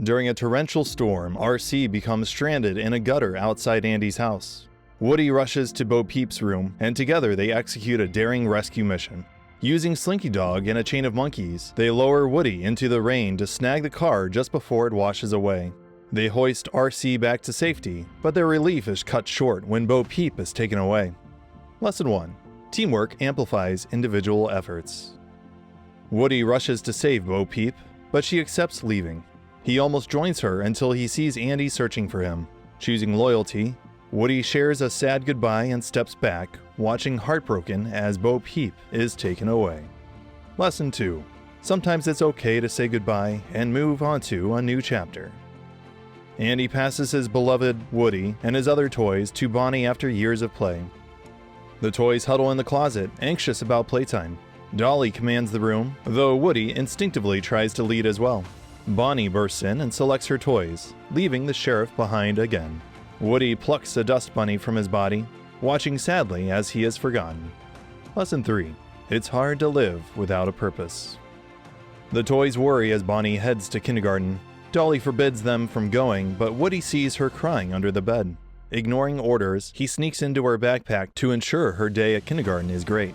During a torrential storm, RC becomes stranded in a gutter outside Andy's house. Woody rushes to Bo Peep's room, and together they execute a daring rescue mission. Using Slinky Dog and a chain of monkeys, they lower Woody into the rain to snag the car just before it washes away. They hoist RC back to safety, but their relief is cut short when Bo Peep is taken away. Lesson 1. Teamwork amplifies individual efforts. Woody rushes to save Bo Peep, but she accepts leaving. He almost joins her until he sees Andy searching for him. Choosing loyalty, Woody shares a sad goodbye and steps back, watching heartbroken as Bo Peep is taken away. Lesson 2. Sometimes it's okay to say goodbye and move on to a new chapter. Andy passes his beloved Woody and his other toys to Bonnie after years of play. The toys huddle in the closet, anxious about playtime. Dolly commands the room, though Woody instinctively tries to lead as well. Bonnie bursts in and selects her toys, leaving the sheriff behind again. Woody plucks a dust bunny from his body, watching sadly as he is forgotten. Lesson 3. It's hard to live without a purpose. The toys worry as Bonnie heads to kindergarten. Dolly forbids them from going, but Woody sees her crying under the bed. Ignoring orders, he sneaks into her backpack to ensure her day at kindergarten is great.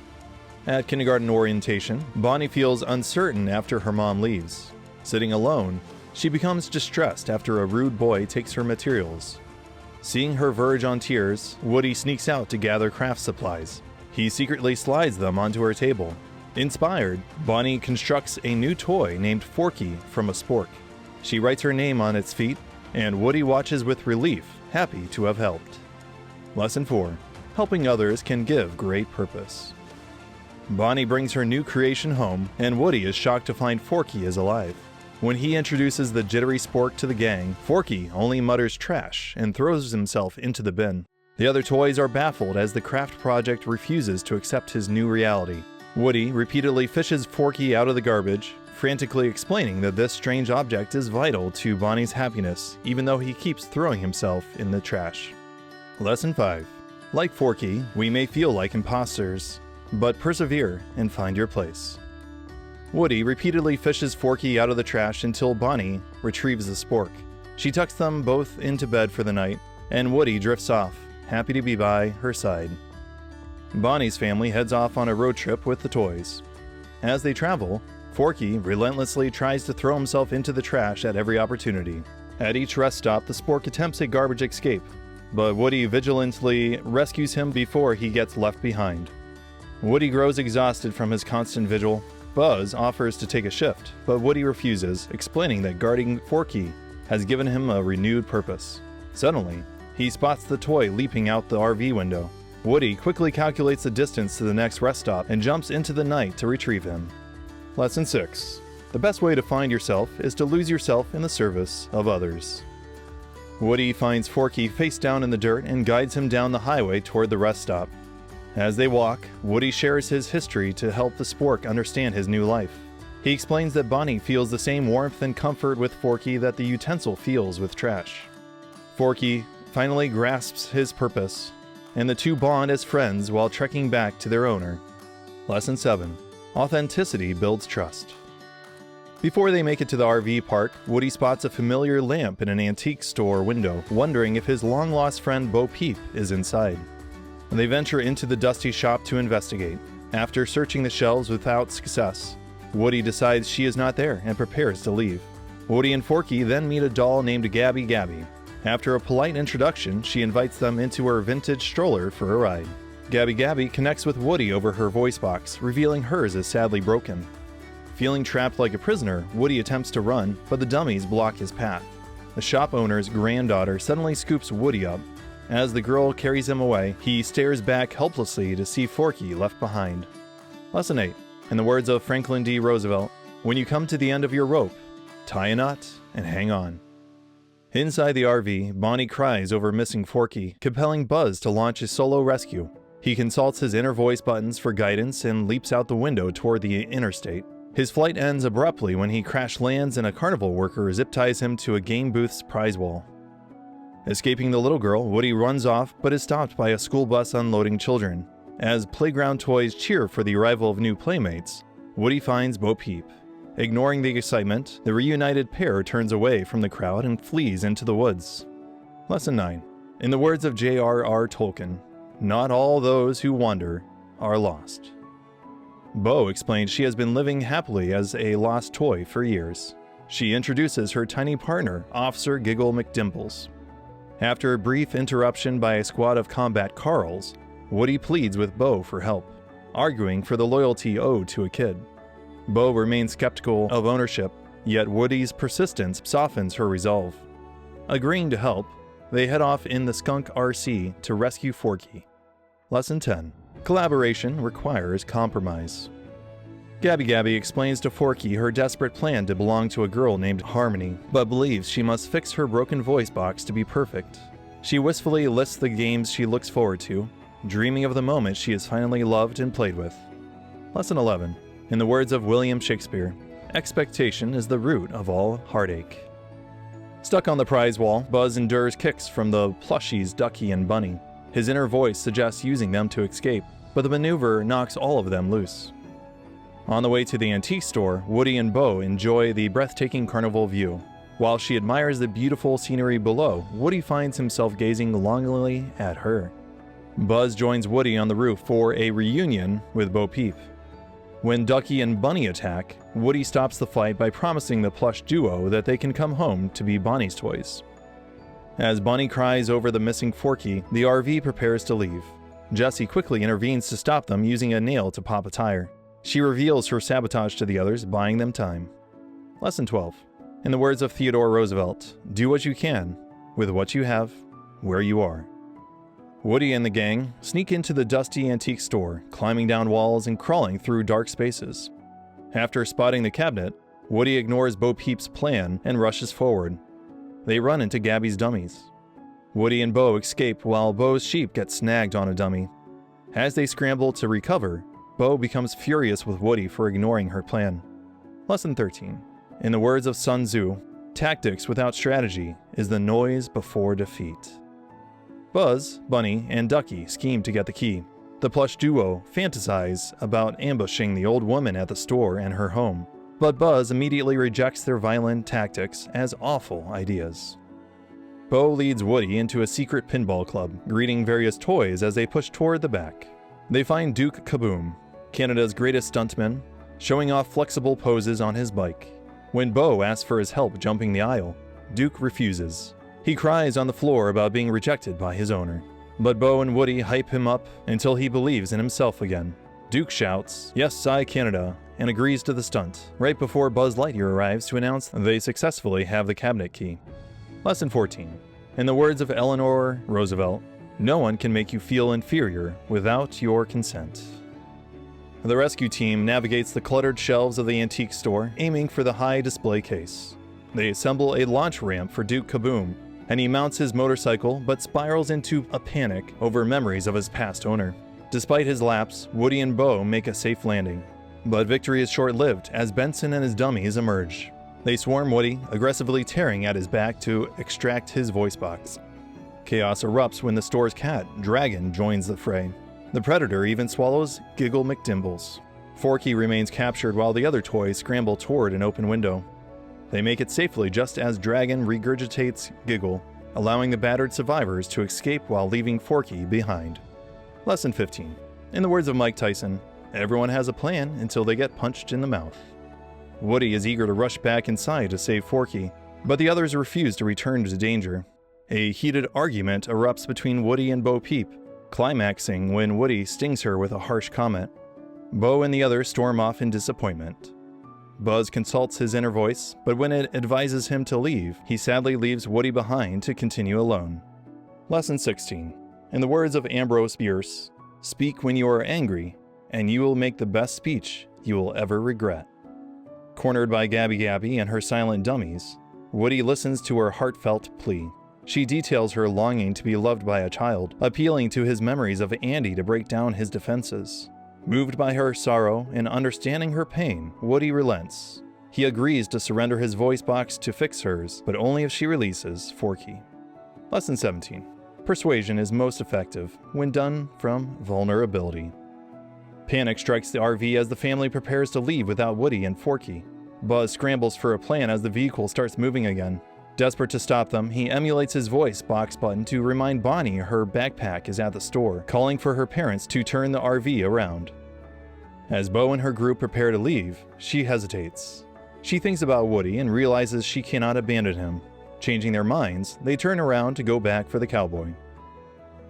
At kindergarten orientation, Bonnie feels uncertain after her mom leaves. Sitting alone, she becomes distressed after a rude boy takes her materials. Seeing her verge on tears, Woody sneaks out to gather craft supplies. He secretly slides them onto her table. Inspired, Bonnie constructs a new toy named Forky from a spork. She writes her name on its feet, and Woody watches with relief, happy to have helped. Lesson 4. Helping others can give great purpose. Bonnie brings her new creation home, and Woody is shocked to find Forky is alive. When he introduces the jittery spork to the gang, Forky only mutters trash and throws himself into the bin. The other toys are baffled as the craft project refuses to accept his new reality. Woody repeatedly fishes Forky out of the garbage, frantically explaining that this strange object is vital to Bonnie's happiness, even though he keeps throwing himself in the trash. Lesson 5. Like Forky, we may feel like imposters, but persevere and find your place. Woody repeatedly fishes Forky out of the trash until Bonnie retrieves the spork. She tucks them both into bed for the night, and Woody drifts off, happy to be by her side. Bonnie's family heads off on a road trip with the toys. As they travel, Forky relentlessly tries to throw himself into the trash at every opportunity. At each rest stop, the spork attempts a garbage escape, but Woody vigilantly rescues him before he gets left behind. Woody grows exhausted from his constant vigil. Buzz offers to take a shift, but Woody refuses, explaining that guarding Forky has given him a renewed purpose. Suddenly, he spots the toy leaping out the RV window. Woody quickly calculates the distance to the next rest stop and jumps into the night to retrieve him. Lesson 6. The best way to find yourself is to lose yourself in the service of others. Woody finds Forky face down in the dirt and guides him down the highway toward the rest stop. As they walk, Woody shares his history to help the spork understand his new life. He explains that Bonnie feels the same warmth and comfort with Forky that the utensil feels with trash. Forky finally grasps his purpose, and the two bond as friends while trekking back to their owner. Lesson 7. Authenticity builds trust. Before they make it to the RV park, Woody spots a familiar lamp in an antique store window, wondering if his long-lost friend Bo Peep is inside. They venture into the dusty shop to investigate. After searching the shelves without success, Woody decides she is not there and prepares to leave. Woody and Forky then meet a doll named Gabby Gabby. After a polite introduction, she invites them into her vintage stroller for a ride. Gabby Gabby connects with Woody over her voice box, revealing hers is sadly broken. Feeling trapped like a prisoner, Woody attempts to run, but the dummies block his path. The shop owner's granddaughter suddenly scoops Woody up. As the girl carries him away, he stares back helplessly to see Forky left behind. Lesson 8. In the words of Franklin D. Roosevelt, when you come to the end of your rope, tie a knot and hang on. Inside the RV, Bonnie cries over missing Forky, compelling Buzz to launch his solo rescue. He consults his inner voice buttons for guidance and leaps out the window toward the interstate. His flight ends abruptly when he crash lands and a carnival worker zip ties him to a game booth's prize wall. Escaping the little girl, Woody runs off but is stopped by a school bus unloading children. As playground toys cheer for the arrival of new playmates, Woody finds Bo Peep. Ignoring the excitement, the reunited pair turns away from the crowd and flees into the woods. Lesson 9. In the words of J.R.R. Tolkien, not all those who wander are lost. Bo explains she has been living happily as a lost toy for years. She introduces her tiny partner, Officer Giggle McDimples. After a brief interruption by a squad of combat Carls, Woody pleads with Bo for help, arguing for the loyalty owed to a kid. Bo remains skeptical of ownership, yet Woody's persistence softens her resolve. Agreeing to help, they head off in the skunk RC to rescue Forky. Lesson 10. Collaboration requires compromise. Gabby Gabby explains to Forky her desperate plan to belong to a girl named Harmony, but believes she must fix her broken voice box to be perfect. She wistfully lists the games she looks forward to, dreaming of the moment she is finally loved and played with. Lesson 11. In the words of William Shakespeare, expectation is the root of all heartache. Stuck on the prize wall, Buzz endures kicks from the plushies Ducky and Bunny. His inner voice suggests using them to escape, but the maneuver knocks all of them loose. On the way to the antique store, Woody and Bo enjoy the breathtaking carnival view. While she admires the beautiful scenery below, Woody finds himself gazing longingly at her. Buzz joins Woody on the roof for a reunion with Bo Peep. When Ducky and Bunny attack, Woody stops the fight by promising the plush duo that they can come home to be Bonnie's toys. As Bunny cries over the missing Forky, the RV prepares to leave. Jessie quickly intervenes to stop them using a nail to pop a tire. She reveals her sabotage to the others, buying them time. Lesson 12. In the words of Theodore Roosevelt, do what you can, with what you have, where you are. Woody and the gang sneak into the dusty antique store, climbing down walls and crawling through dark spaces. After spotting the cabinet, Woody ignores Bo Peep's plan and rushes forward. They run into Gabby's dummies. Woody and Bo escape while Bo's sheep get snagged on a dummy. As they scramble to recover, Bo becomes furious with Woody for ignoring her plan. Lesson 13. In the words of Sun Tzu, tactics without strategy is the noise before defeat. Buzz, Bunny, and Ducky scheme to get the key. The plush duo fantasize about ambushing the old woman at the store and her home, but Buzz immediately rejects their violent tactics as awful ideas. Bo leads Woody into a secret pinball club, greeting various toys as they push toward the back. They find Duke Kaboom, Canada's greatest stuntman, showing off flexible poses on his bike. When Bo asks for his help jumping the aisle, Duke refuses. He cries on the floor about being rejected by his owner. But Bo and Woody hype him up until he believes in himself again. Duke shouts, "Yes, I Canada," and agrees to the stunt, right before Buzz Lightyear arrives to announce they successfully have the cabinet key. Lesson 14. In the words of Eleanor Roosevelt, no one can make you feel inferior without your consent. The rescue team navigates the cluttered shelves of the antique store, aiming for the high display case. They assemble a launch ramp for Duke Kaboom, and he mounts his motorcycle but spirals into a panic over memories of his past owner. Despite his lapse, Woody and Bo make a safe landing. But victory is short-lived as Benson and his dummies emerge. They swarm Woody, aggressively tearing at his back to extract his voice box. Chaos erupts when the store's cat, Dragon, joins the fray. The predator even swallows Giggle McDimbles. Forky remains captured while the other toys scramble toward an open window. They make it safely just as Dragon regurgitates Giggle, allowing the battered survivors to escape while leaving Forky behind. Lesson 15. In the words of Mike Tyson, everyone has a plan until they get punched in the mouth. Woody is eager to rush back inside to save Forky, but the others refuse to return to danger. A heated argument erupts between Woody and Bo Peep, climaxing when Woody stings her with a harsh comment. Bo and the others storm off in disappointment. Buzz consults his inner voice, but when it advises him to leave, he sadly leaves Woody behind to continue alone. Lesson 16. In the words of Ambrose Bierce, speak when you are angry, and you will make the best speech you will ever regret. Cornered by Gabby Gabby and her silent dummies, Woody listens to her heartfelt plea. She details her longing to be loved by a child, appealing to his memories of Andy to break down his defenses. Moved by her sorrow and understanding her pain, Woody relents. He agrees to surrender his voice box to fix hers, but only if she releases Forky. Lesson 17. Persuasion is most effective when done from vulnerability. Panic strikes the RV as the family prepares to leave without Woody and Forky. Buzz scrambles for a plan as the vehicle starts moving again. Desperate to stop them, he emulates his voice box button to remind Bonnie her backpack is at the store, calling for her parents to turn the RV around. As Bo and her group prepare to leave, she hesitates. She thinks about Woody and realizes she cannot abandon him. Changing their minds, they turn around to go back for the cowboy.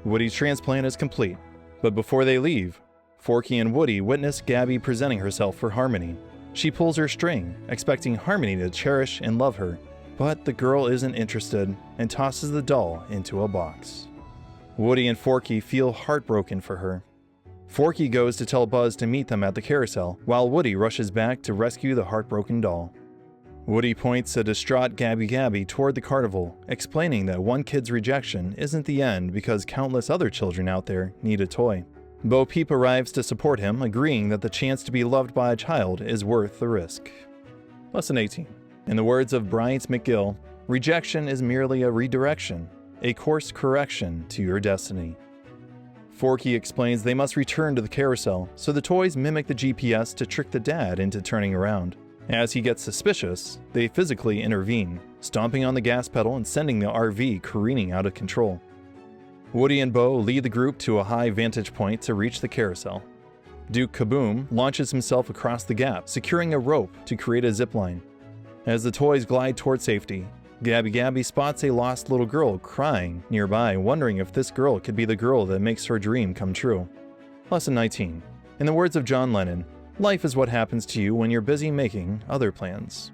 Woody's transplant is complete, but before they leave, Forky and Woody witness Gabby presenting herself for Harmony. She pulls her string, expecting Harmony to cherish and love her, but the girl isn't interested and tosses the doll into a box. Woody and Forky feel heartbroken for her. Forky goes to tell Buzz to meet them at the carousel, while Woody rushes back to rescue the heartbroken doll. Woody points a distraught Gabby Gabby toward the carnival, explaining that one kid's rejection isn't the end because countless other children out there need a toy. Bo Peep arrives to support him, agreeing that the chance to be loved by a child is worth the risk. Lesson 18. In the words of Bryant McGill, rejection is merely a redirection, a course correction to your destiny. Forky explains they must return to the carousel, so the toys mimic the GPS to trick the dad into turning around. As he gets suspicious, they physically intervene, stomping on the gas pedal and sending the RV careening out of control. Woody and Bo lead the group to a high vantage point to reach the carousel. Duke Kaboom launches himself across the gap, securing a rope to create a zipline. As the toys glide toward safety, Gabby Gabby spots a lost little girl crying nearby, wondering if this girl could be the girl that makes her dream come true. Lesson 19. In the words of John Lennon, life is what happens to you when you're busy making other plans.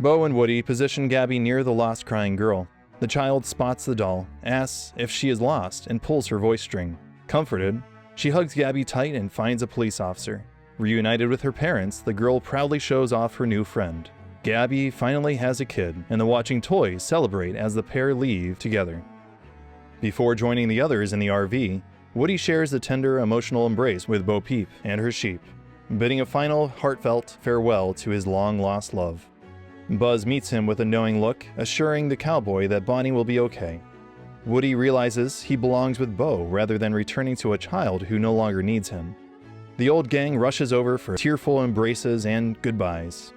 Bo and Woody position Gabby near the lost crying girl. The child spots the doll, asks if she is lost, and pulls her voice string. Comforted, she hugs Gabby tight and finds a police officer. Reunited with her parents, the girl proudly shows off her new friend. Gabby finally has a kid, and the watching toys celebrate as the pair leave together. Before joining the others in the RV, Woody shares a tender, emotional embrace with Bo Peep and her sheep, bidding a final, heartfelt farewell to his long-lost love. Buzz meets him with a knowing look, assuring the cowboy that Bonnie will be okay. Woody realizes he belongs with Bo rather than returning to a child who no longer needs him. The old gang rushes over for tearful embraces and goodbyes.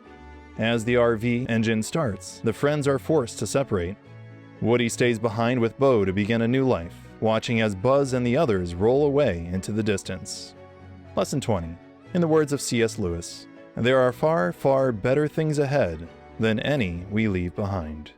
As the RV engine starts, the friends are forced to separate. Woody stays behind with Bo to begin a new life, watching as Buzz and the others roll away into the distance. Lesson 20. In the words of C.S. Lewis, there are far, far better things ahead than any we leave behind.